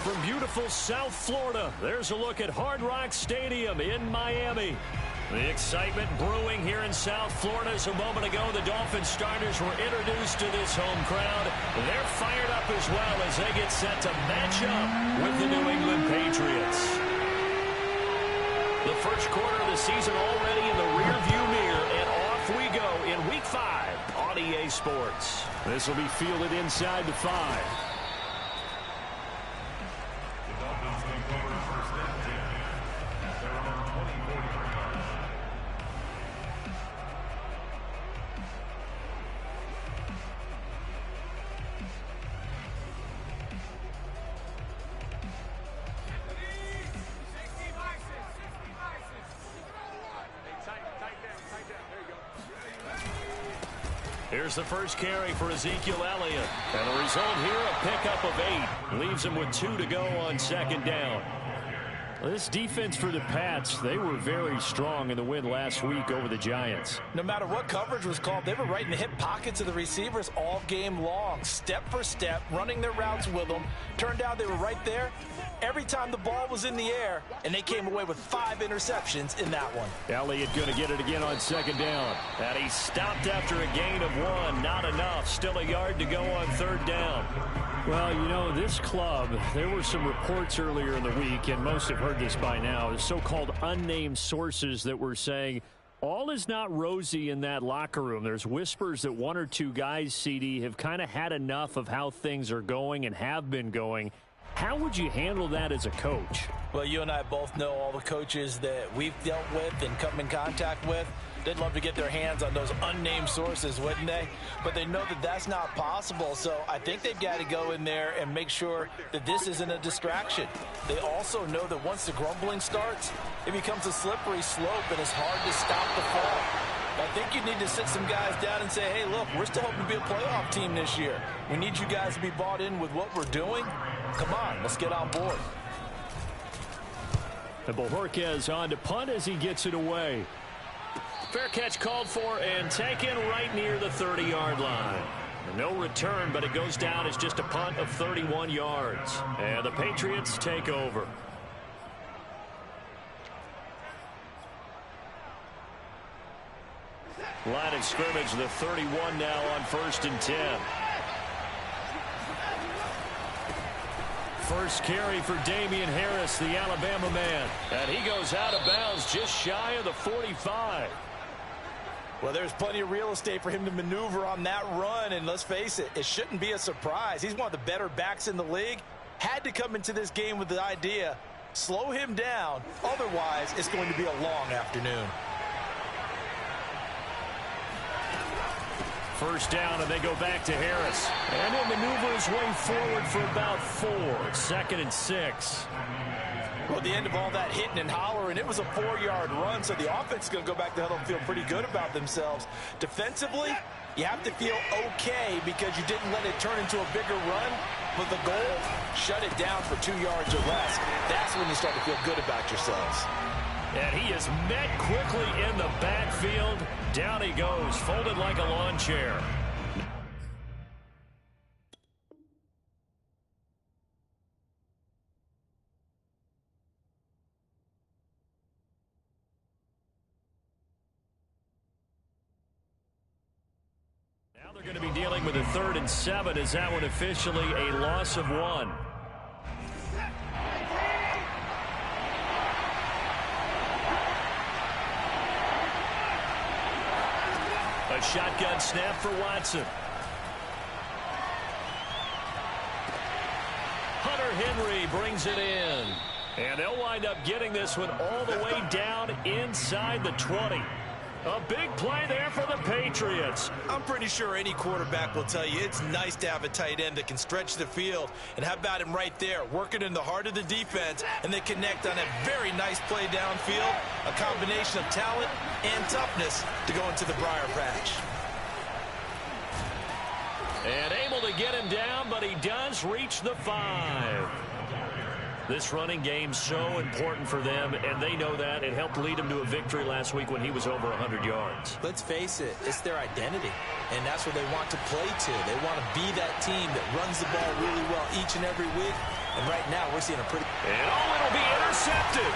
From beautiful South Florida, there's a look at Hard Rock Stadium in Miami. The excitement brewing here in South Florida as a moment ago the Dolphins starters were introduced to this home crowd. They're fired up as well as they get set to match up with the New England Patriots. The first quarter of the season already in the rearview mirror, and off we go in Week 5 on EA Sports. This will be fielded inside the 5. Here's the first carry for Ezekiel Elliott. And the result here, a pickup of 8. Leaves him with 2 to go on second down. This defense for the Pats, they were very strong in the win last week over the Giants. No matter what coverage was called, they were right in the hip pockets of the receivers all game long. Step for step, running their routes with them. Turned out they were right there every time the ball was in the air, and they came away with 5 interceptions in that one. Elliott going to get it again on second down. And he stopped after a gain of 1. Not enough. Still a yard to go on third down. Well, you know, this club, there were some reports earlier in the week, and most have heard this by now, so-called unnamed sources that were saying all is not rosy in that locker room. There's whispers that 1 or 2 guys, CD, have kind of had enough of how things are going and have been going. How would you handle that as a coach? Well, you and I both know all the coaches that we've dealt with and come in contact with. They'd love to get their hands on those unnamed sources, wouldn't they? But they know that that's not possible, so I think they've got to go in there and make sure that this isn't a distraction. They also know that once the grumbling starts, it becomes a slippery slope and it's hard to stop the fall. I think you need to sit some guys down and say, hey, look, we're still hoping to be a playoff team this year. We need you guys to be bought in with what we're doing. Come on, let's get on board. And Bojorquez on to punt as he gets it away. Fair catch called for and taken right near the 30-yard line. No return, but it goes down as just a punt of 31 yards. And the Patriots take over. Line of scrimmage, the 31 now on 1st and 10. First carry for Damian Harris, the Alabama man. And he goes out of bounds just shy of the 45. Well, there's plenty of real estate for him to maneuver on that run, and let's face it, it shouldn't be a surprise. He's one of the better backs in the league. Had to come into this game with the idea, slow him down, otherwise it's going to be a long afternoon. First down, and they go back to Harris. And he'll maneuver his way forward for about 4. 2nd and 6. Well, at the end of all that hitting and hollering, it was a 4-yard run, so the offense is going to go back to huddle and feel pretty good about themselves. Defensively, you have to feel okay because you didn't let it turn into a bigger run, but the goal, shut it down for 2 yards or less. That's when you start to feel good about yourselves. And he is met quickly in the backfield. Down he goes, folded like a lawn chair. Now they're going to be dealing with a 3rd and 7 as that one officially a loss of 1. A shotgun snap for Watson. Hunter Henry brings it in. And they'll wind up getting this one all the way down inside the 20. A big play there for the Patriots. I'm pretty sure any quarterback will tell you it's nice to have a tight end that can stretch the field. And how about him right there, working in the heart of the defense, and they connect on a very nice play downfield, a combination of talent and toughness to go into the briar patch. And able to get him down, but he does reach the 5. This running game so important for them, and they know that. It helped lead them to a victory last week when he was over 100 yards. Let's face it, it's their identity, and that's what they want to play to. They want to be that team that runs the ball really well each and every week, and right now we're seeing a pretty... And it'll be intercepted.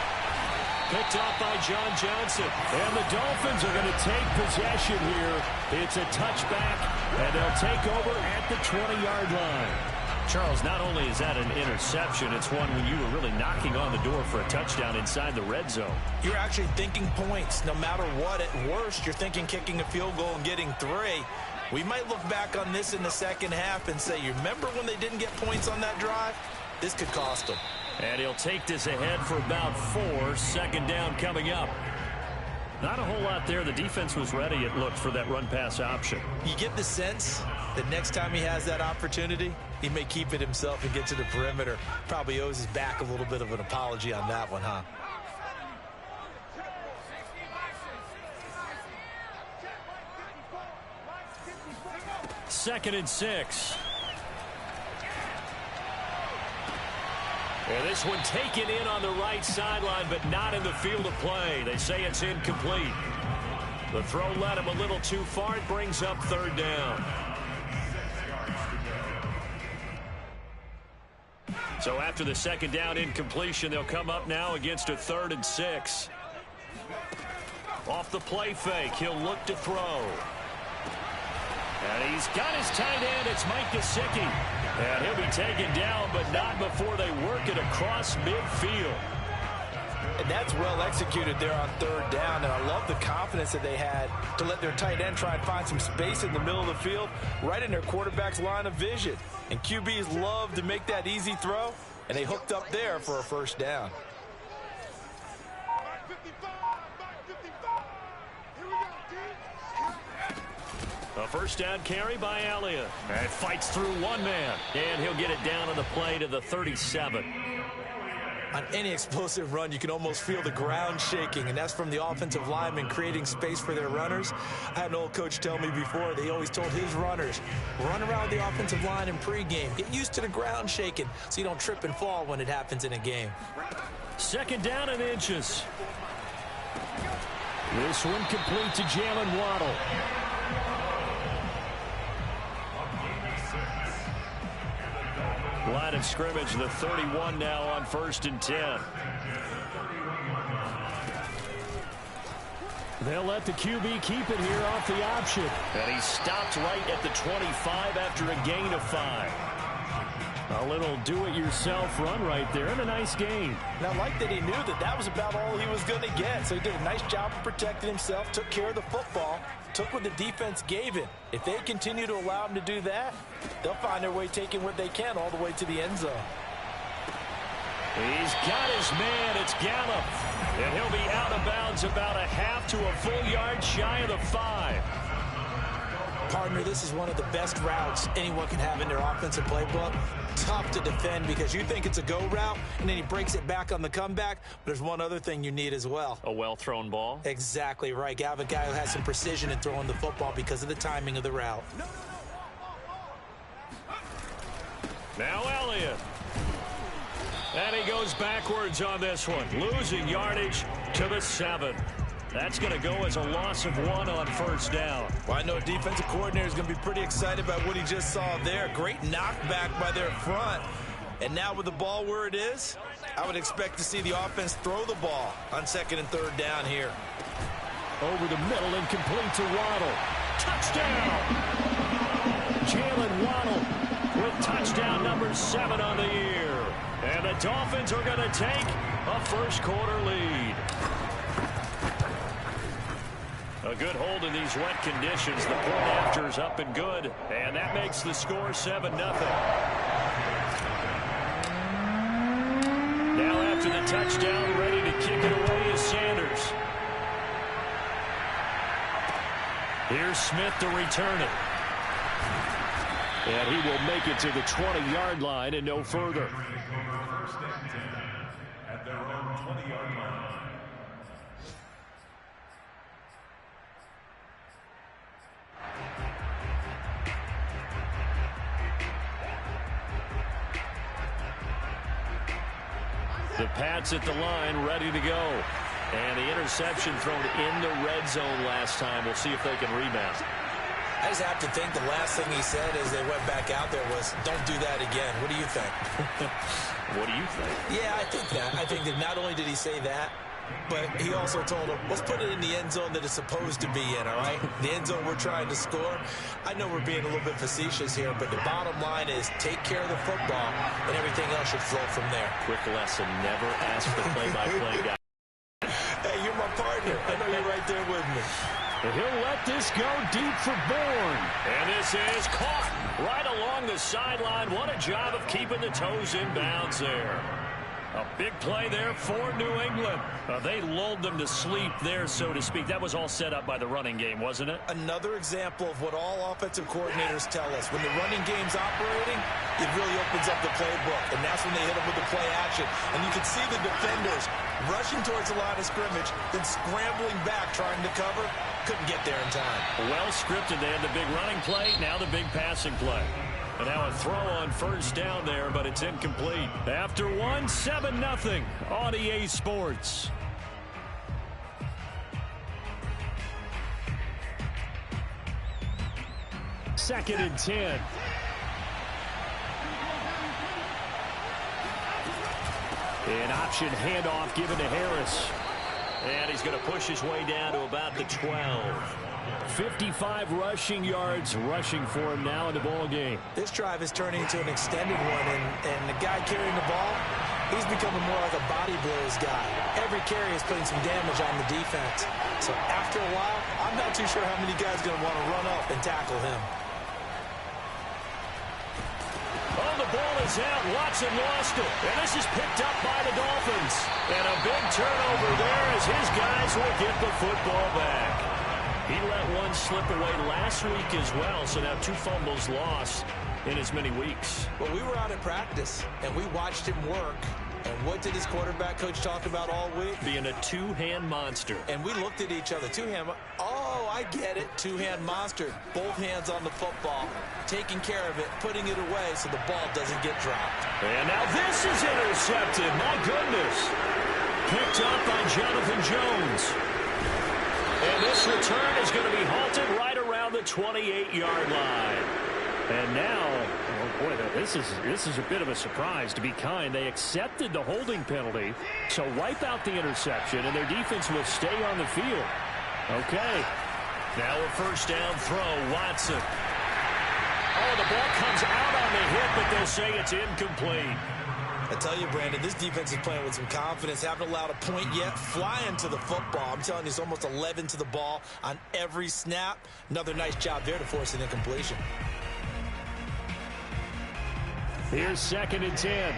Picked off by John Johnson. And the Dolphins are going to take possession here. It's a touchback, and they'll take over at the 20-yard line. Charles, not only is that an interception, it's one when you were really knocking on the door for a touchdown inside the red zone. You're actually thinking points. No matter what, at worst, you're thinking kicking a field goal and getting 3. We might look back on this in the second half and say, you remember when they didn't get points on that drive? This could cost them. And he'll take this ahead for about 4. Second down coming up. Not a whole lot there. The defense was ready, it looked, for that run-pass option. You get the sense that next time he has that opportunity, he may keep it himself and get to the perimeter. Probably owes his back a little bit of an apology on that one, huh? Second and 6. And this one taken in on the right sideline, but not in the field of play. They say it's incomplete. The throw led him a little too far. It brings up third down. So after the second down incompletion, they'll come up now against a 3rd and 6. Off the play fake, he'll look to throw. And he's got his tight end. It's Mike Gesicki. And he'll be taken down, but not before they work it across midfield. And that's well executed there on 3rd down. And I love the confidence that they had to let their tight end try and find some space in the middle of the field, right in their quarterback's line of vision. And QBs love to make that easy throw, and they hooked up there for a first down. A first down carry by Elliott. And fights through one man. And he'll get it down on the play to the 37. On any explosive run, you can almost feel the ground shaking, and that's from the offensive linemen creating space for their runners. I had an old coach tell me before, they always told his runners, run around the offensive line in pregame. Get used to the ground shaking so you don't trip and fall when it happens in a game. Second down and inches. This one complete to Jalen Waddle. Line of scrimmage, the 31 now on 1st and 10. They'll let the QB keep it here off the option. And he stopped right at the 25 after a gain of 5. A little do-it-yourself run right there, and a nice gain. And I like that he knew that that was about all he was going to get. So he did a nice job of protecting himself, took care of the football, took what the defense gave him. If they continue to allow him to do that, they'll find their way taking what they can all the way to the end zone. He's got his man. It's Gallup. And he'll be out of bounds about a half to a full yard shy of the 5. Partner, this is one of the best routes anyone can have in their offensive playbook. Tough to defend because you think it's a go route, and then he breaks it back on the comeback. But there's one other thing you need as well. A well-thrown ball? Exactly right. You have a guy who has some precision in throwing the football because of the timing of the route. Now Elliott. And he goes backwards on this one, losing yardage to the 7. That's going to go as a loss of 1 on first down. Well, I know defensive coordinator is going to be pretty excited about what he just saw there. Great knockback by their front. And now with the ball where it is, I would expect to see the offense throw the ball on 2nd and 3rd down here. Over the middle and complete to Waddle. Touchdown! Jalen Waddle with touchdown number 7 on the year. And the Dolphins are going to take a first quarter lead. A good hold in these wet conditions. The point after is up and good. And that makes the score 7-0. Now after the touchdown, ready to kick it away is Sanders. Here's Smith to return it. And he will make it to the 20-yard line and no further. First and 10 at their own 20-yard line. The Pats at the line, ready to go. And the interception thrown in the red zone last time. We'll see if they can rebound. I just have to think the last thing he said as they went back out there was, don't do that again. What do you think? What do you think? Yeah, I think that. I think that not only did he say that, but he also told him, let's put it in the end zone that it's supposed to be in, all right? The end zone we're trying to score. I know we're being a little bit facetious here, but the bottom line is take care of the football, and everything else should flow from there. Quick lesson, never ask the play-by-play guy. Hey, you're my partner. I know you're right there with me. He'll let this go deep for Bourne. And this is caught right along the sideline. What a job of keeping the toes in bounds there. A big play there for New England. They lulled them to sleep there, so to speak. That was all set up by the running game, wasn't it? Another example of what all offensive coordinators tell us. When the running game's operating, it really opens up the playbook, and that's when they hit them with the play action. And you can see the defenders rushing towards the line of scrimmage, then scrambling back, trying to cover. Couldn't get there in time. Well scripted. They had the big running play, now the big passing play. And now a throw on first down there, but it's incomplete. After one, 7-0 on EA Sports. Second and 10. An option handoff given to Harris. And he's going to push his way down to about the 12. 55 rushing yards rushing for him now in the ball game. This drive is turning into an extended one, and the guy carrying the ball, he's becoming more like a body blows guy. Every carry is putting some damage on the defense. So after a while, I'm not too sure how many guys are going to want to run up and tackle him. Oh, the ball is out. Watson lost it. And this is picked up by the Dolphins. And a big turnover there as his guys will get the football back. He let one slip away last week as well, so now 2 fumbles lost in as many weeks. Well, we were out at practice, and we watched him work. And what did his quarterback coach talk about all week? Being a two-hand monster. And we looked at each other. Two-hand. Oh, I get it. Two-hand monster. Both hands on the football, taking care of it, putting it away so the ball doesn't get dropped. And now this is intercepted. My goodness. Picked up by Jonathan Jones. And this return is going to be halted right around the 28-yard line. And now, oh boy, this is a bit of a surprise, to be kind. They accepted the holding penalty, so wipe out the interception, and their defense will stay on the field. Okay. Now a first down throw, Watson. Oh, the ball comes out on the hit, but they'll say it's incomplete. I tell you, Brandon, this defense is playing with some confidence. Haven't allowed a point yet. Flying to the football. I'm telling you, it's almost 11 to the ball on every snap. Another nice job there to force an incompletion. Here's second and 10.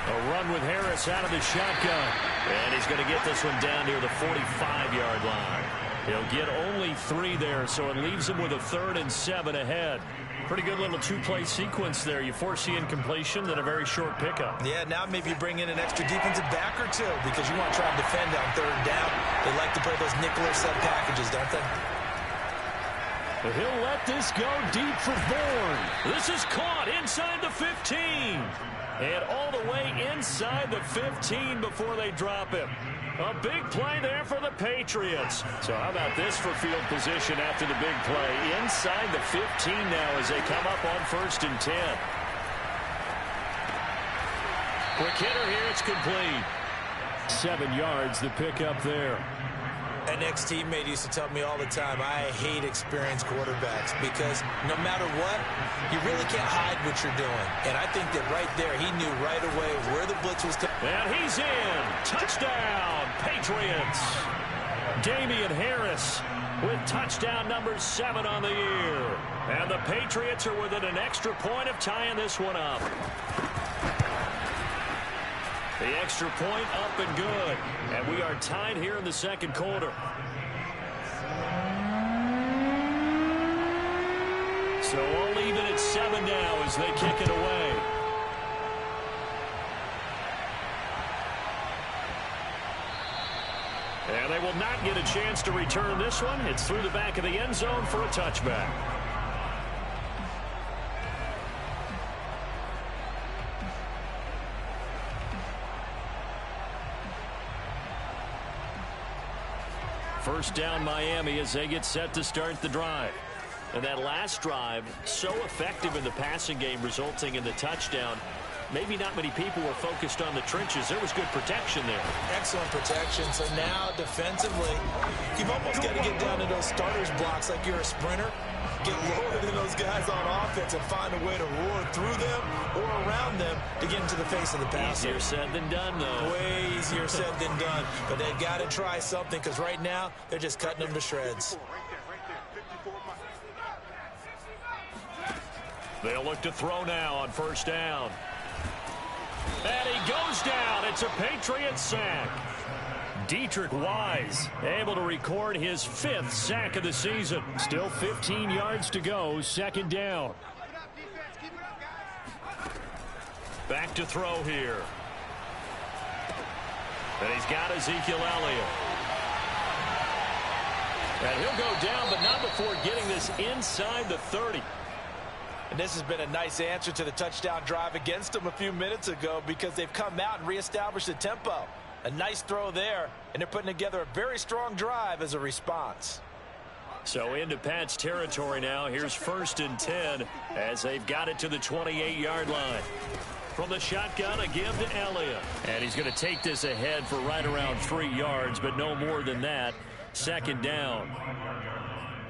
A run with Harris out of the shotgun. And he's going to get this one down near the 45-yard line. He'll get only 3 there, so it leaves him with a 3rd and 7 ahead. Pretty good little 2-play sequence there. You force the incompletion, then a very short pickup. Yeah, now maybe you bring in an extra defensive back or 2 because you want to try and defend on 3rd down. They like to play those nickel or sub packages, don't they? He'll let this go deep for Bourne. This is caught inside the 15. And all the way inside the 15 before they drop him. A big play there for the Patriots. So how about this for field position after the big play? Inside the 15 now as they come up on 1st and 10. Quick hitter here, it's complete. 7 yards, the pickup there. An ex-teammate used to tell me all the time, I hate experienced quarterbacks because no matter what, you really can't hide what you're doing. And I think that right there, he knew right away where the blitz was coming. And he's in. Touchdown, Patriots. Damian Harris with touchdown number 7 on the year. And the Patriots are within an extra point of tying this one up. The extra point up and good. And we are tied here in the 2nd quarter. So all even at 7 now as they kick it away. And they will not get a chance to return this one. It's through the back of the end zone for a touchback. First down Miami as they get set to start the drive. And that last drive, so effective in the passing game, resulting in the touchdown. Maybe not many people were focused on the trenches. There was good protection there. Excellent protection. So now defensively, you've almost got to get down to those starters blocks like you're a sprinter. Get lower than those guys on offense and find a way to roar through them or around them to get into the face of the passer. Easier said than done, though. Way easier said than done. But they've got to try something because right now they're just cutting them to shreds. They'll look to throw now on first down. And he goes down. It's a Patriot sack. Dietrich Wise able to record his 5th sack of the season. Still 15 yards to go. Second down. Back to throw here. And he's got Ezekiel Elliott. And he'll go down, but not before getting this inside the 30. And this has been a nice answer to the touchdown drive against them a few minutes ago because they've come out and reestablished the tempo. A nice throw there, and they're putting together a very strong drive as a response. So into Pat's territory now. Here's 1st and 10 as they've got it to the 28-yard line. From the shotgun, a give to Elliott. And he's going to take this ahead for right around 3 yards, but no more than that. Second down.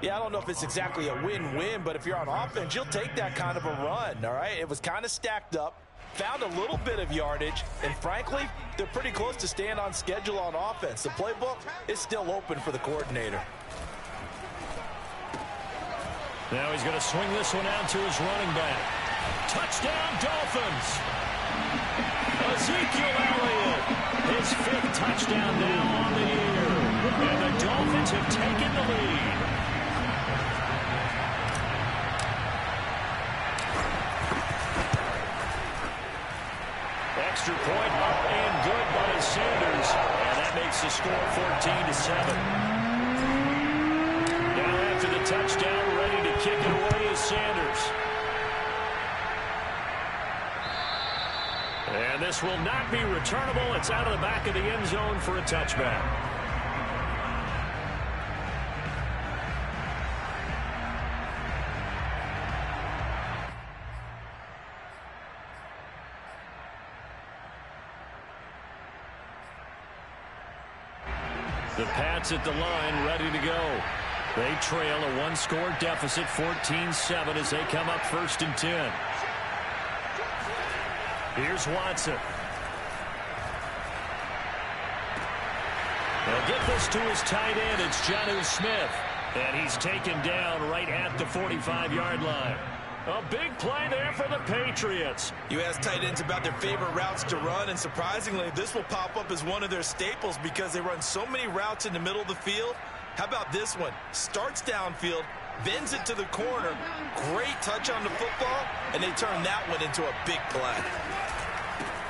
Yeah, I don't know if it's exactly a win-win, but if you're on offense, you'll take that kind of a run, all right? It was kind of stacked up, found a little bit of yardage, and frankly, they're pretty close to staying on schedule on offense. The playbook is still open for the coordinator. Now he's going to swing this one out to his running back. Touchdown, Dolphins! Ezekiel Elliott, his 5th touchdown now on the year. And the Dolphins have taken the lead. Extra point up and good by Sanders. And that makes the score 14-7. Now after the touchdown, ready to kick it away is Sanders. And this will not be returnable. It's out of the back of the end zone for a touchback. The Pats at the line, ready to go. They trail a 1-score deficit, 14-7, as they come up 1st and 10. Here's Watson. They'll get this to his tight end. It's Jonnu Smith. And he's taken down right at the 45-yard line. A big play there for the Patriots. You ask tight ends about their favorite routes to run, and surprisingly, this will pop up as one of their staples because they run so many routes in the middle of the field. How about this one? Starts downfield, bends it to the corner, great touch on the football, and they turn that one into a big play.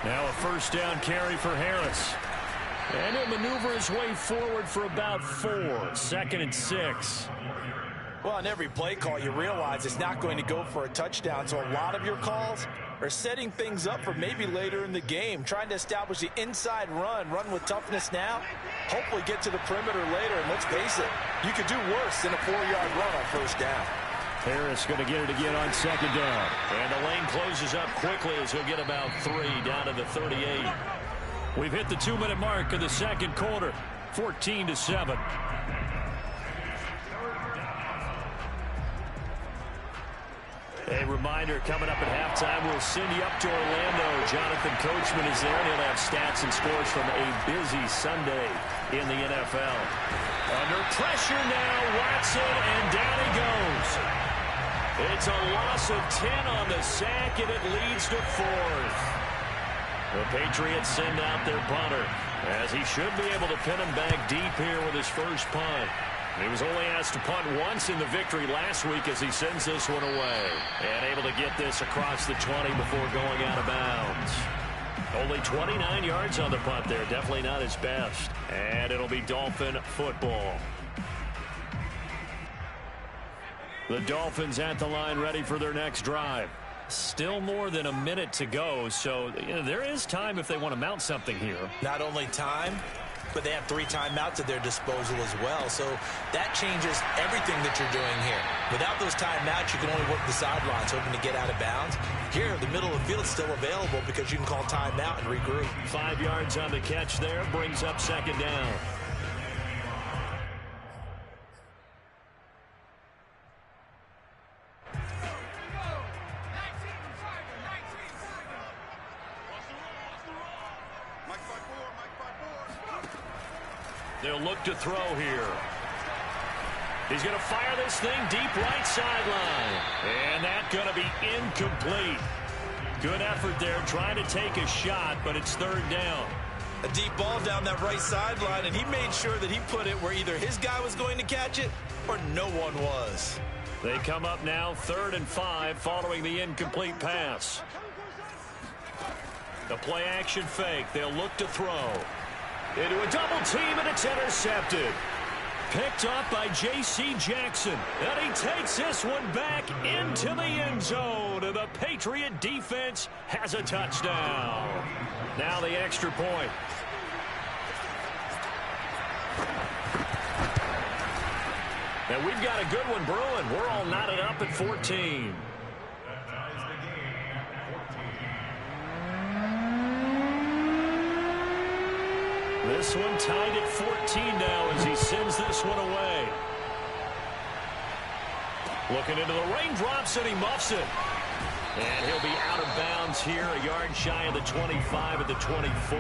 Now a 1st down carry for Harris. And he'll maneuver his way forward for about 4. 2nd and 6. Well, on every play call, you realize it's not going to go for a touchdown, so a lot of your calls are setting things up for maybe later in the game, trying to establish the inside run with toughness now, hopefully get to the perimeter later, and let's face it, you could do worse than a 4-yard run on 1st down. Harris going to get it again on 2nd down. And the lane closes up quickly as he'll get about 3 down to the 38. We've hit the 2-minute mark of the 2nd quarter, 14-7. A reminder, coming up at halftime, we'll send you up to Orlando. Jonathan Coachman is there, and he'll have stats and scores from a busy Sunday in the NFL. Under pressure now, Watson, and down he goes. It's a loss of 10 on the sack, and it leads to 4th. The Patriots send out their punter, as he should be able to pin him back deep here with his first punt. He was only asked to punt once in the victory last week as he sends this one away. And able to get this across the 20 before going out of bounds. Only 29 yards on the punt there. Definitely not his best. And it'll be Dolphin football. The Dolphins at the line ready for their next drive. Still more than a minute to go, so there is time if they want to mount something here. Not only time, but they have 3 timeouts at their disposal as well. So that changes everything that you're doing here. Without those timeouts, you can only work the sidelines, hoping to get out of bounds. Here, the middle of the field is still available because you can call timeout and regroup. 5 yards on the catch there, brings up second down. They'll look to throw here. He's going to fire this thing deep right sideline. And that's going to be incomplete. Good effort there trying to take a shot, but it's third down. A deep ball down that right sideline, and he made sure that he put it where either his guy was going to catch it or no one was. They come up now 3rd and 5 following the incomplete pass. The play action fake. They'll look to throw. Into a double team, and it's intercepted. Picked up by J.C. Jackson. And he takes this one back into the end zone. And the Patriot defense has a touchdown. Now the extra point. And we've got a good one brewing. We're all knotted up at 14. This one tied at 14 now as he sends this one away. Looking into the raindrops, and he muffs it. And he'll be out of bounds here, a yard shy of the 25 at the 24.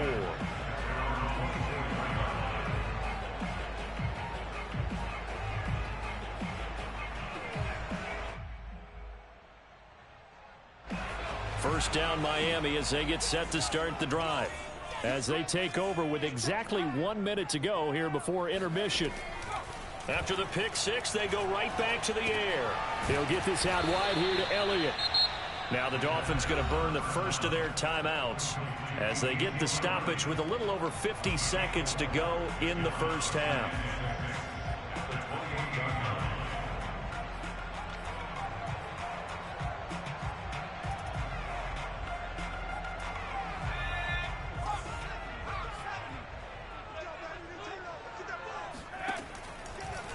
First down Miami as they get set to start the drive. As they take over with exactly 1 minute to go here before intermission. After the pick six, they go right back to the air. They'll get this out wide here to Elliott. Now the Dolphins going to burn the first of their timeouts as they get the stoppage with a little over 50 seconds to go in the first half.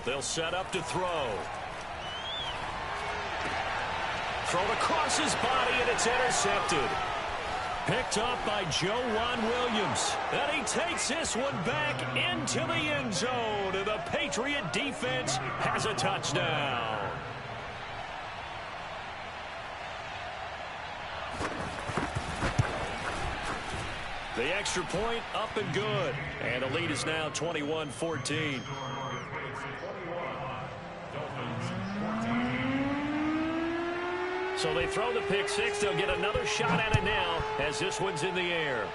They'll set up to throw. Thrown across his body, and it's intercepted. Picked up by Juwan Williams. And he takes this one back into the end zone. And the Patriot defense has a touchdown. The extra point up and good. And the lead is now 21-14. So they throw the pick six. They'll get another shot at it now as this one's in the air.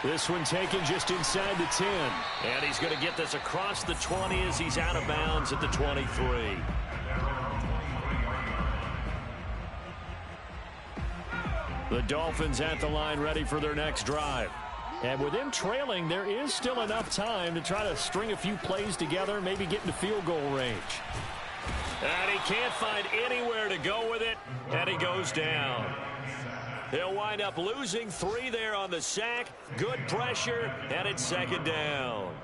This one taken just inside the 10. And he's going to get this across the 20 as he's out of bounds at the 23. The Dolphins at the line ready for their next drive. And with them trailing, there is still enough time to try to string a few plays together, maybe get into field goal range. And he can't find anywhere to go with it, and he goes down. They'll wind up losing 3 there on the sack. Good pressure, and it's second down.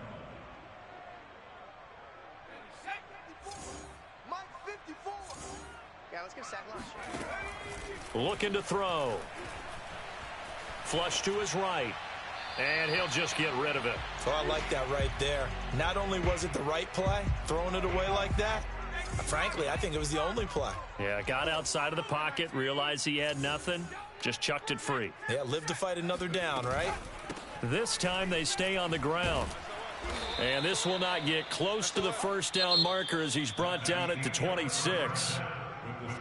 Yeah, let's get a sack lunch. Looking to throw. Flush to his right. And he'll just get rid of it. So I like that right there. Not only was it the right play, throwing it away like that, frankly, I think it was the only play. Yeah, got outside of the pocket, realized he had nothing, just chucked it free. Yeah, live to fight another down, right? This time they stay on the ground. And this will not get close to the first down marker as he's brought down at the 26.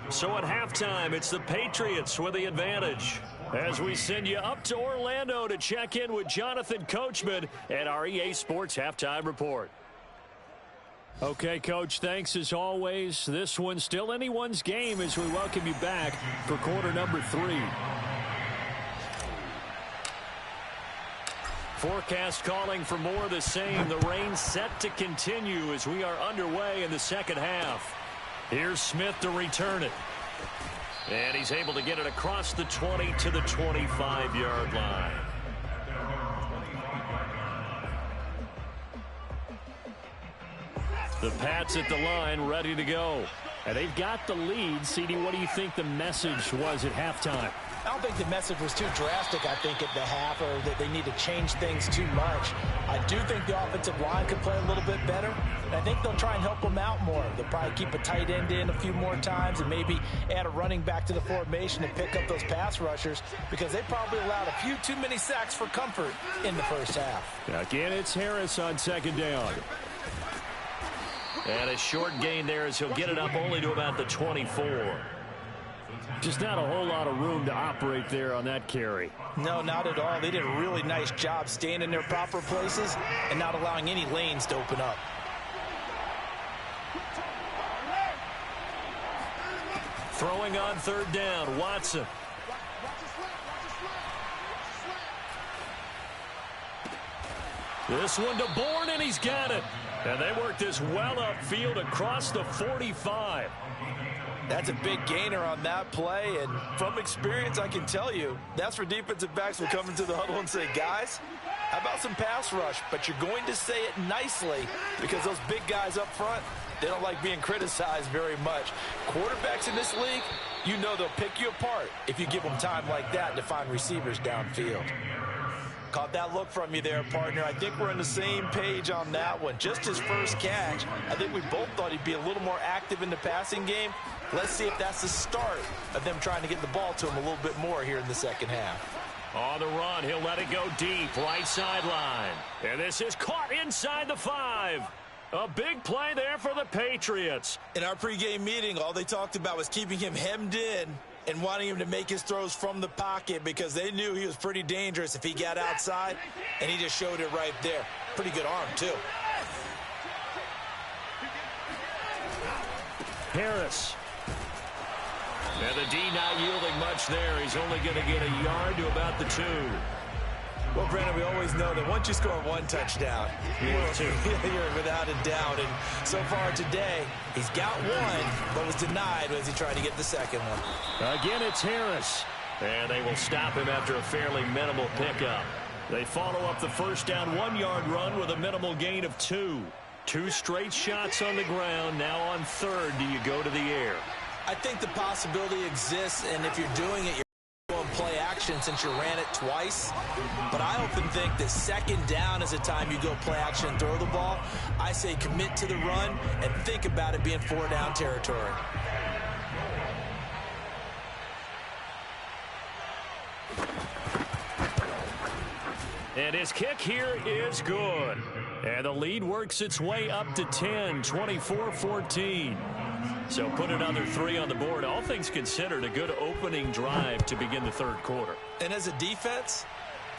So at halftime, it's the Patriots with the advantage. As we send you up to Orlando to check in with Jonathan Coachman at our EA Sports Halftime Report. Okay, Coach, thanks as always. This one's still anyone's game as we welcome you back for quarter number 3. Forecast calling for more of the same. The rain set to continue as we are underway in the second half. Here's Smith to return it. And he's able to get it across the 20 to the 25-yard line. The Pats at the line, ready to go. And they've got the lead. CD, what do you think the message was at halftime? I don't think the message was too drastic, I think, at the half, or that they need to change things too much. I do think the offensive line could play a little bit better, and I think they'll try and help them out more. They'll probably keep a tight end in a few more times and maybe add a running back to the formation and pick up those pass rushers, because they probably allowed a few too many sacks for comfort in the first half. Again, it's Harris on second down. And a short gain there as he'll get it up only to about the 24. Just not a whole lot of room to operate there on that carry. No, not at all. They did a really nice job staying in their proper places and not allowing any lanes to open up. Throwing on third down, Watson. This one to Bourne, and he's got it. And they work this well upfield across the 45. That's a big gainer on that play, and from experience, I can tell you, that's where defensive backs will come into the huddle and say, guys, how about some pass rush? But you're going to say it nicely, because those big guys up front, they don't like being criticized very much. Quarterbacks in this league, you know they'll pick you apart if you give them time like that to find receivers downfield. Caught that look from you there, partner. I think we're on the same page on that one. Just his first catch, I think we both thought he'd be a little more active in the passing game. Let's see if that's the start of them trying to get the ball to him a little bit more here in the second half. On the run, he'll let it go deep, right sideline. And this is caught inside the 5. A big play there for the Patriots. In our pregame meeting, all they talked about was keeping him hemmed in and wanting him to make his throws from the pocket, because they knew he was pretty dangerous if he got outside, and he just showed it right there. Pretty good arm, too. Harris. And the D not yielding much there. He's only going to get a yard to about the 2. Well, Brandon, we always know that once you score one touchdown, you're without a doubt. And so far today, he's got one, but was denied as he tried to get the second one. Again, it's Harris. And they will stop him after a fairly minimal pickup. They follow up the first down 1-yard run with a minimal gain of 2. 2 straight shots on the ground. Now on third, do you go to the air? I think the possibility exists, and if you're doing it, you're going to play action since you ran it twice. But I often think that second down is the time you go play action and throw the ball. I say commit to the run and think about it being 4-down territory. And his kick here is good. And the lead works its way up to 10, 24-14. So put another 3 on the board. All things considered, a good opening drive to begin the third quarter. And as a defense,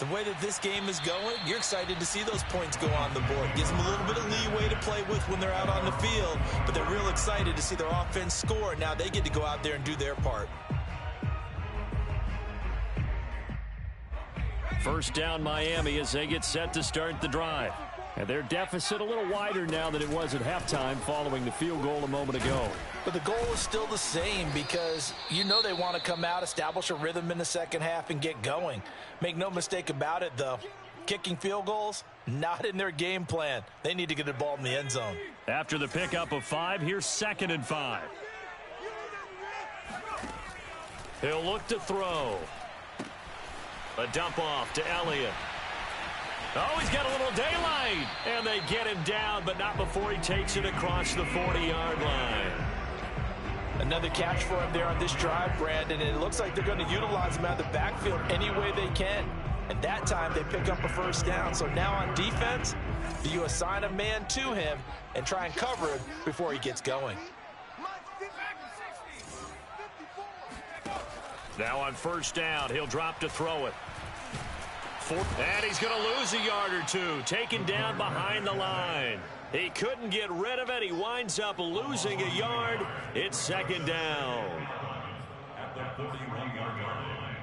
the way that this game is going, you're excited to see those points go on the board. Gives them a little bit of leeway to play with when they're out on the field, but they're real excited to see their offense score. Now they get to go out there and do their part. First down Miami as they get set to start the drive. And their deficit a little wider now than it was at halftime following the field goal a moment ago. But the goal is still the same, because you know they want to come out, establish a rhythm in the second half, and get going. Make no mistake about it, though. Kicking field goals, not in their game plan. They need to get the ball in the end zone. After the pickup of 5, here's 2nd and 5. He'll look to throw. A dump off to Elliott. Oh, he's got a little daylight. And they get him down, but not before he takes it across the 40-yard line. Another catch for him there on this drive, Brandon, and it looks like they're going to utilize him out of the backfield any way they can. And that time they pick up a first down. So now on defense, do you assign a man to him and try and cover him before he gets going? Now on first down, he'll drop to throw it. And he's going to lose a yard or 2, taken down behind the line. He couldn't get rid of it. He winds up losing a yard. It's 2nd down. At the 41-yard line.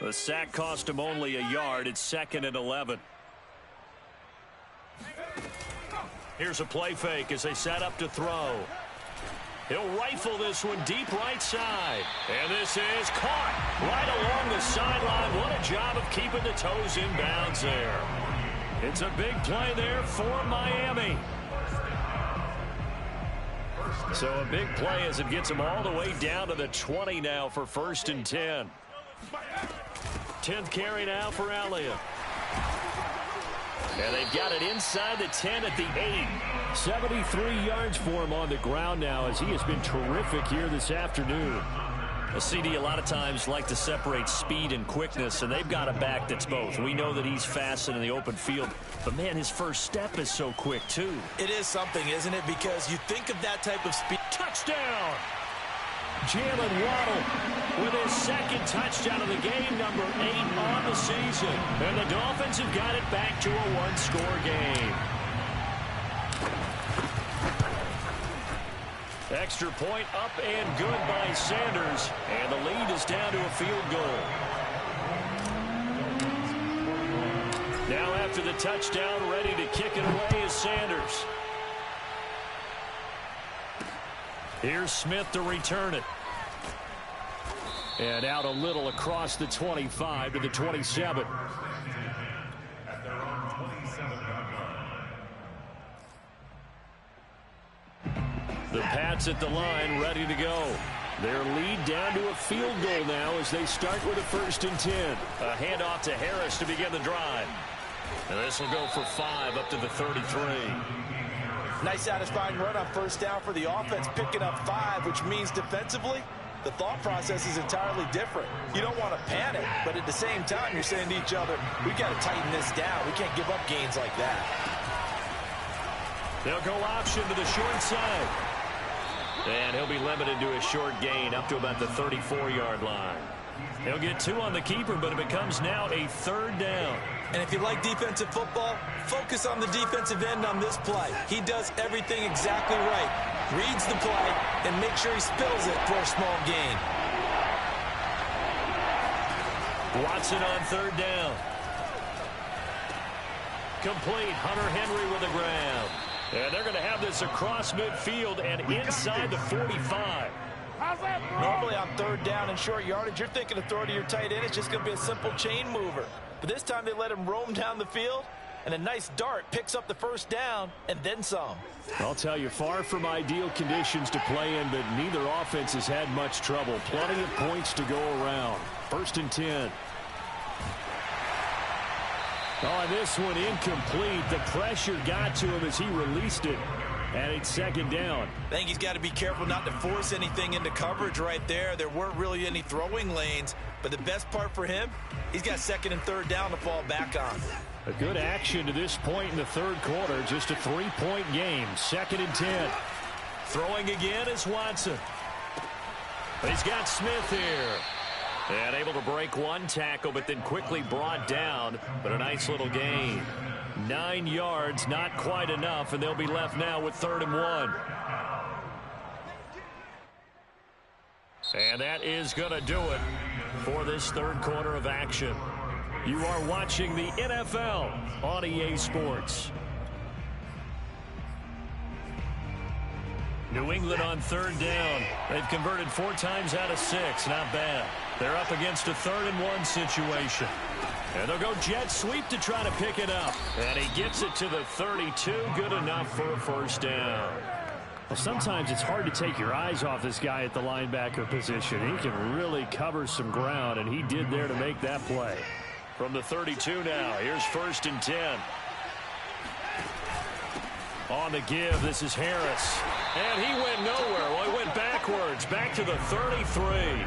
The sack cost him only a yard. It's 2nd and 11. Here's a play fake as they set up to throw. He'll rifle this one deep right side. And this is caught right along the sideline. What a job of keeping the toes in bounds there. It's a big play there for Miami. So a big play as it gets them all the way down to the 20 now for 1st and 10. 10th carry now for Elliott. And they've got it inside the 10 at the 8. 73 yards for him on the ground now as he has been terrific here this afternoon. A CD a lot of times like to separate speed and quickness, and they've got a back that's both. We know that he's fast in the open field, but man, his first step is so quick too. It is something, isn't it? Because you think of that type of speed. Touchdown! Jalen Waddle with his second touchdown of the game, number 8 on the season. And the Dolphins have got it back to a one-score game. Extra point up and good by Sanders. And the lead is down to a field goal. Now after the touchdown, ready to kick it away is Sanders. Here's Smith to return it. And out a little across the 25 to the 27. At their own 27-yard line. The Pats at the line, ready to go. Their lead down to a field goal now as they start with a 1st and 10. A handoff to Harris to begin the drive. And this will go for 5 up to the 33. Nice satisfying run on 1st down for the offense, picking up 5, which means defensively, the thought process is entirely different. You don't want to panic, but at the same time, you're saying to each other, we got to tighten this down. We can't give up gains like that. They'll go option to the short side. And he'll be limited to a short gain up to about the 34-yard line. He'll get 2 on the keeper, but it becomes now a 3rd down. And if you like defensive football, focus on the defensive end on this play. He does everything exactly right. Reads the play and makes sure he spills it for a small gain. Watson on 3rd down. Complete. Hunter Henry with the ground. And they're going to have this across midfield and inside the 45. Normally on 3rd down and short yardage, you're thinking of throw to your tight end. It's just going to be a simple chain mover. But this time they let him roam down the field, and a nice dart picks up the 1st down and then some. I'll tell you, far from ideal conditions to play in, but neither offense has had much trouble. Plenty of points to go around. 1st and 10. Oh, this one incomplete. The pressure got to him as he released it. And it's 2nd down. I think he's got to be careful not to force anything into coverage right there. There weren't really any throwing lanes. But the best part for him, he's got 2nd and 3rd down to fall back on. A good action to this point in the 3rd quarter. Just a 3-point game. 2nd and 10. Throwing again is Watson. He's got Smith here. And able to break one tackle, but then quickly brought down. But a nice little gain. 9 yards, not quite enough, and they'll be left now with 3rd and 1. And that is going to do it for this 3rd quarter of action. You are watching the NFL on EA Sports. New England on 3rd down. They've converted 4 times out of 6. Not bad. They're up against a 3rd and 1 situation. And they'll go jet sweep to try to pick it up. And he gets it to the 32. Good enough for a 1st down. Well, sometimes it's hard to take your eyes off this guy at the linebacker position. He can really cover some ground, and he did there to make that play. From the 32 now, here's 1st and 10. On the give, this is Harris. And he went nowhere. Well, he went backwards, back to the 33.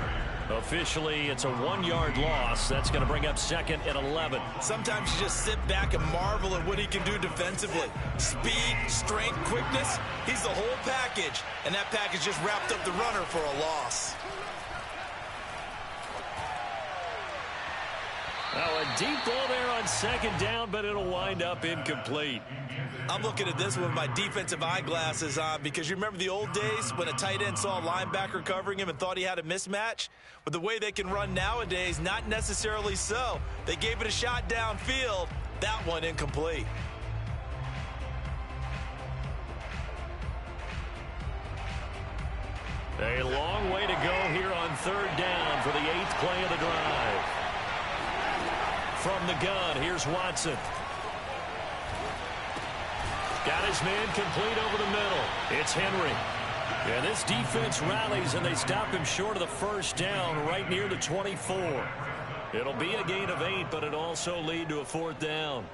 Officially, it's a 1-yard loss. That's going to bring up 2nd and 11. Sometimes you just sit back and marvel at what he can do defensively. Speed, strength, quickness. He's the whole package. And that package just wrapped up the runner for a loss. Now a deep ball there on 2nd down, but it'll wind up incomplete. I'm looking at this with my defensive eyeglasses on because you remember the old days when a tight end saw a linebacker covering him and thought he had a mismatch? But the way they can run nowadays, not necessarily so. They gave it a shot downfield. That one incomplete. A long way to go here on 3rd down for the 8th play of the drive. From the gun, here's Watson. Got his man complete over the middle. It's Henry. Yeah, this defense rallies, and they stop him short of the first down right near the 24. It'll be a gain of 8, but it'll also lead to a 4th down.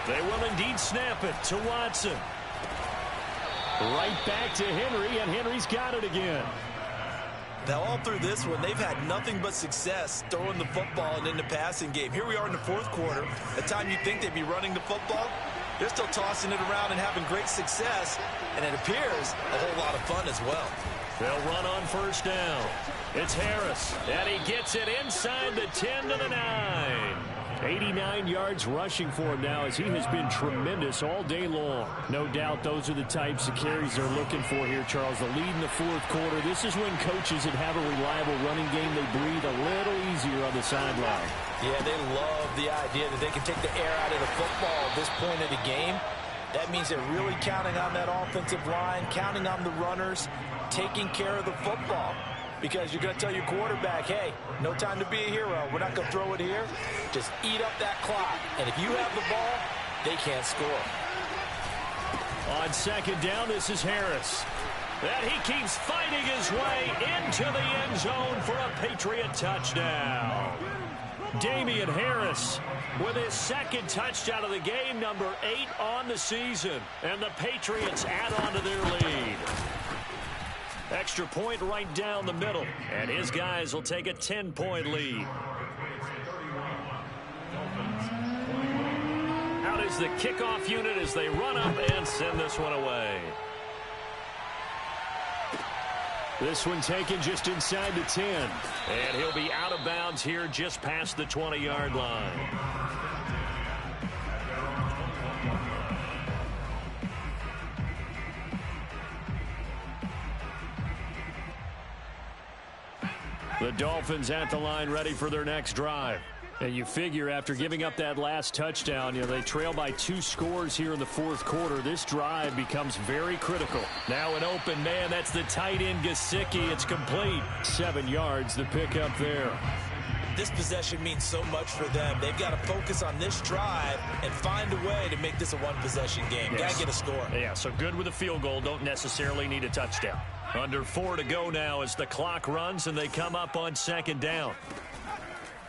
They will indeed snap it to Watson. Right back to Henry, and Henry's got it again. Now, all through this one, they've had nothing but success throwing the football and in the passing game. Here we are in the 4th quarter. The time you think they'd be running the football, they're still tossing it around and having great success, and it appears a whole lot of fun as well. They'll run on 1st down. It's Harris, and he gets it inside the 10 to the 9. 89 yards rushing for him now, as he has been tremendous all day long. No doubt those are the types of carries they're looking for here, Charles. The lead in the 4th quarter. This is when coaches that have a reliable running game, they breathe a little easier on the sideline. Yeah, they love the idea that they can take the air out of the football at this point of the game. That means they're really counting on that offensive line, counting on the runners, taking care of the football. Because you're going to tell your quarterback, hey, no time to be a hero. We're not going to throw it here. Just eat up that clock. And if you have the ball, they can't score. On 2nd down, this is Harris. And he keeps fighting his way into the end zone for a Patriot touchdown. Damian Harris with his 2nd touchdown of the game, number 8 on the season. And the Patriots add on to their lead. Extra point right down the middle. And his guys will take a 10-point lead. Out is the kickoff unit as they run up and send this one away. This one taken just inside the 10. And he'll be out of bounds here just past the 20-yard line. The Dolphins at the line ready for their next drive. And you figure after giving up that last touchdown, they trail by 2 scores here in the 4th quarter. This drive becomes very critical. Now an open man. That's the tight end, Gesicki. It's complete. 7 yards, the pickup there. This possession means so much for them. They've got to focus on this drive and find a way to make this a one-possession game. Got to get a score. Yeah, so good with a field goal. Don't necessarily need a touchdown. Under 4 to go now as the clock runs and they come up on 2nd down.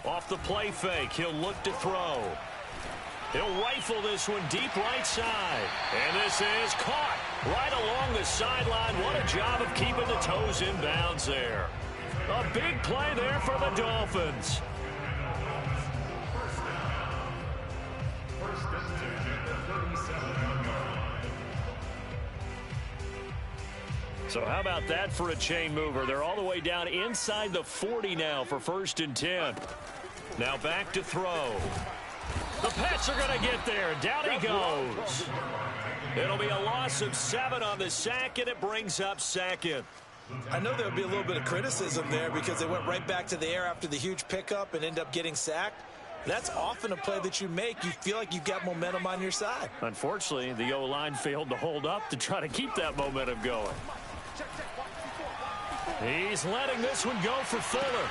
Off the play fake, he'll look to throw. He'll rifle this one deep right side. And this is caught right along the sideline. What a job of keeping the toes in bounds there. A big play there for the Dolphins. So how about that for a chain mover? They're all the way down inside the 40 now for 1st and 10. Now back to throw. The Pats are going to get there. Down he goes. It'll be a loss of 7 on the sack, and it brings up 2nd. I know there'll be a little bit of criticism there because they went right back to the air after the huge pickup and end up getting sacked. That's often a play that you make. You feel like you've got momentum on your side. Unfortunately, the O-line failed to hold up to try to keep that momentum going. He's letting this one go for Fuller.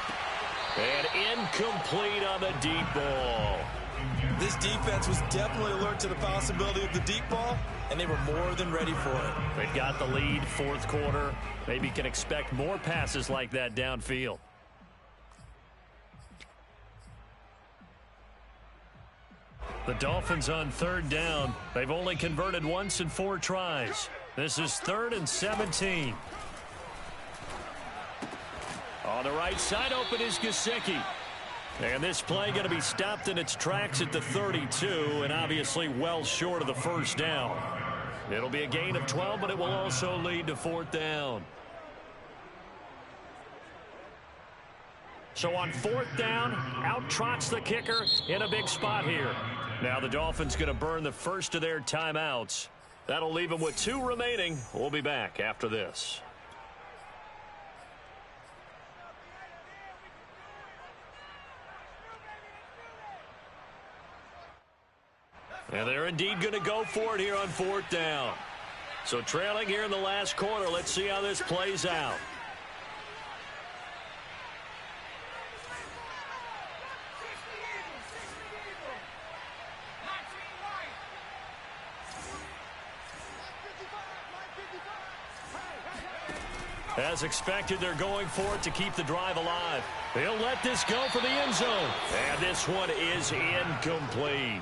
And incomplete on the deep ball. This defense was definitely alert to the possibility of the deep ball, and they were more than ready for it. They've got the lead, 4th quarter. Maybe can expect more passes like that downfield. The Dolphins on 3rd down. They've only converted once in 4 tries. This is 3rd and 17. On the right side, open is Gesicki. And this play going to be stopped in its tracks at the 32, and obviously well short of the 1st down. It'll be a gain of 12, but it will also lead to 4th down. So on 4th down, out trots the kicker in a big spot here. Now the Dolphins going to burn the first of their timeouts. That'll leave them with 2 remaining. We'll be back after this. And they're indeed going to go for it here on 4th down. So trailing here in the last quarter. Let's see how this plays out. As expected, they're going for it to keep the drive alive. They'll let this go for the end zone. And this one is incomplete.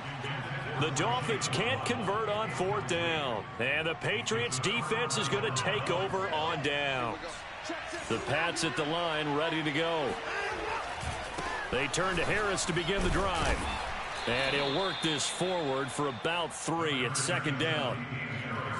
The Dolphins can't convert on 4th down. And the Patriots defense is going to take over on downs. The Pats at the line ready to go. They turn to Harris to begin the drive. And he'll work this forward for about 3 at 2nd down.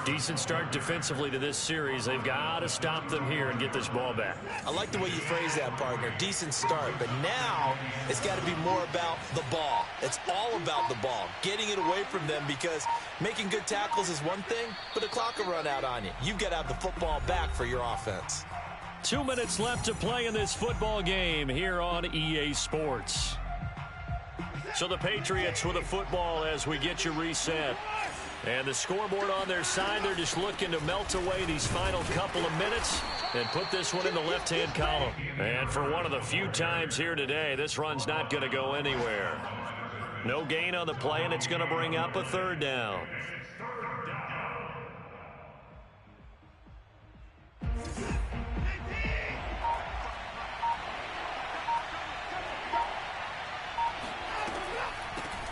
Decent start defensively to this series. They've got to stop them here and get this ball back. I like the way you phrase that, partner. Decent start, but now it's got to be more about the ball. It's all about the ball, getting it away from them, because making good tackles is one thing, but the clock will run out on you. You've got to have the football back for your offense. 2 minutes left to play in this football game here on EA Sports. So the Patriots with a football as we get you reset. And the scoreboard on their side, they're just looking to melt away these final couple of minutes and put this one in the left-hand column. And for one of the few times here today, this run's not going to go anywhere. No gain on the play, and it's going to bring up a 3rd down.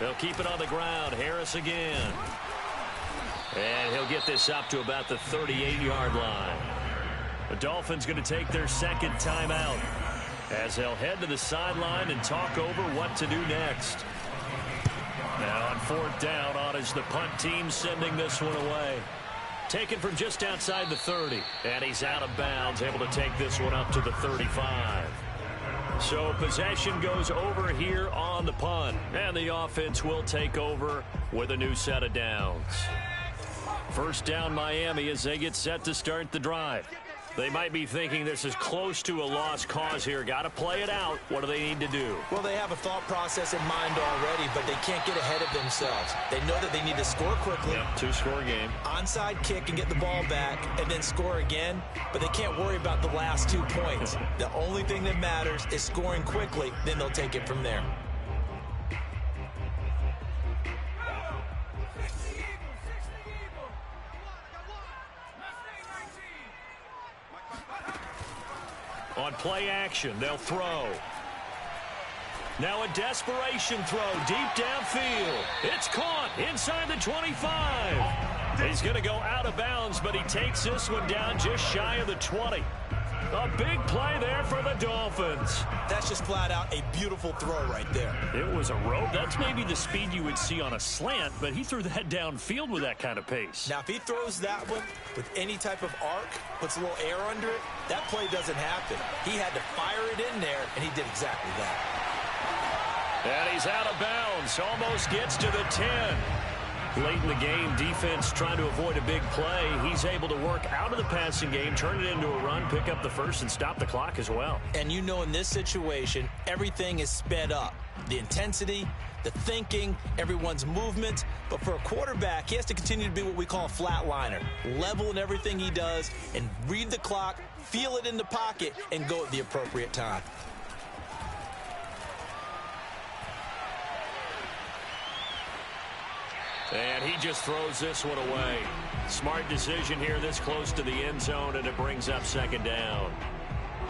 They'll keep it on the ground. Harris again. And he'll get this up to about the 38-yard line. The Dolphins going to take their 2nd timeout as they'll head to the sideline and talk over what to do next. Now on 4th down, on is the punt team sending this one away. Taken from just outside the 30. And he's out of bounds, able to take this one up to the 35. So possession goes over here on the punt. And the offense will take over with a new set of downs. 1st down Miami as they get set to start the drive. They might be thinking this is close to a lost cause here. Got to play it out. What do they need to do? Well, they have a thought process in mind already, but they can't get ahead of themselves. They know that they need to score quickly. Yep, 2-score game. Onside kick and get the ball back and then score again, but they can't worry about the last 2 points. The only thing that matters is scoring quickly, then they'll take it from there. On play action, they'll throw. Now a desperation throw deep downfield. It's caught inside the 25. He's going to go out of bounds, but he takes this one down just shy of the 20. A big play there for the Dolphins. That's just flat out a beautiful throw right there. It was a rope. That's maybe the speed you would see on a slant, but he threw that downfield with that kind of pace. Now, if he throws that one with any type of arc, puts a little air under it, that play doesn't happen. He had to fire it in there, and he did exactly that. And he's out of bounds. Almost gets to the 10. Late in the game, defense trying to avoid a big play. He's able to work out of the passing game, turn it into a run, pick up the first, and stop the clock as well. And you know, in this situation, everything is sped up. The intensity, the thinking, everyone's movement. But for a quarterback, he has to continue to be what we call a flatliner. Level in everything he does and read the clock, feel it in the pocket, and go at the appropriate time. And he just throws this one away. Smart decision here this close to the end zone, and it brings up 2nd down.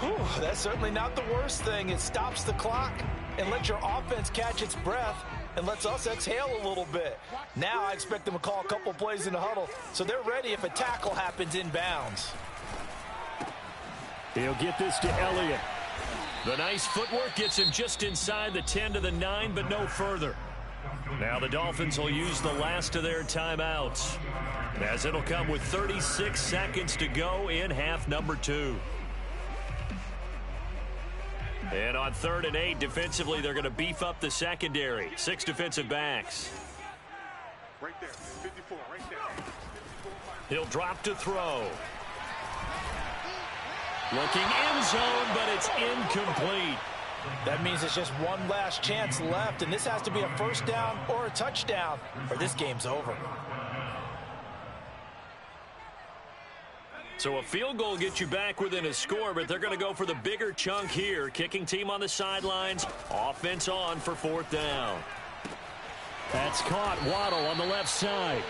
Whew, that's certainly not the worst thing. It stops the clock and lets your offense catch its breath and lets us exhale a little bit. Now I expect them to call a couple plays in the huddle, so they're ready if a tackle happens in bounds. He'll get this to Elliott. The nice footwork gets him just inside the 10 to the 9, but no further. Now the Dolphins will use the last of their timeouts, as it'll come with 36 seconds to go in half number 2. And on 3rd and 8, defensively, they're going to beef up the secondary. 6 defensive backs. Right there, 54, right there. 54. He'll drop to throw. Looking end zone, but it's incomplete. That means it's just one last chance left, and this has to be a first down or a touchdown, or this game's over. So a field goal gets you back within a score, but they're going to go for the bigger chunk here. Kicking team on the sidelines. Offense on for 4th down. That's caught. Waddle on the left side.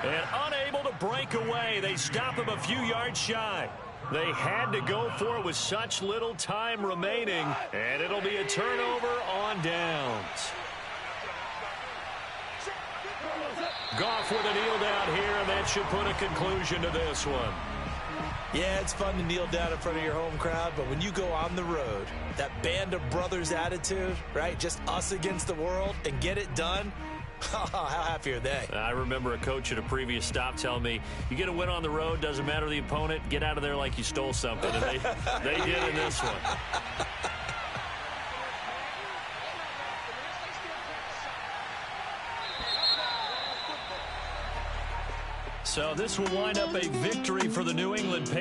And unable to break away. They stop him a few yards shy. They had to go for it with such little time remaining. And it'll be a turnover on downs. Goff with a kneel down here, and that should put a conclusion to this one. Yeah, it's fun to kneel down in front of your home crowd, but when you go on the road, that band of brothers attitude, right? Just us against the world and get it done. How happy are they? I remember a coach at a previous stop telling me, you get a win on the road, doesn't matter the opponent, get out of there like you stole something. And they did in this one. So this will wind up a victory for the New England Patriots.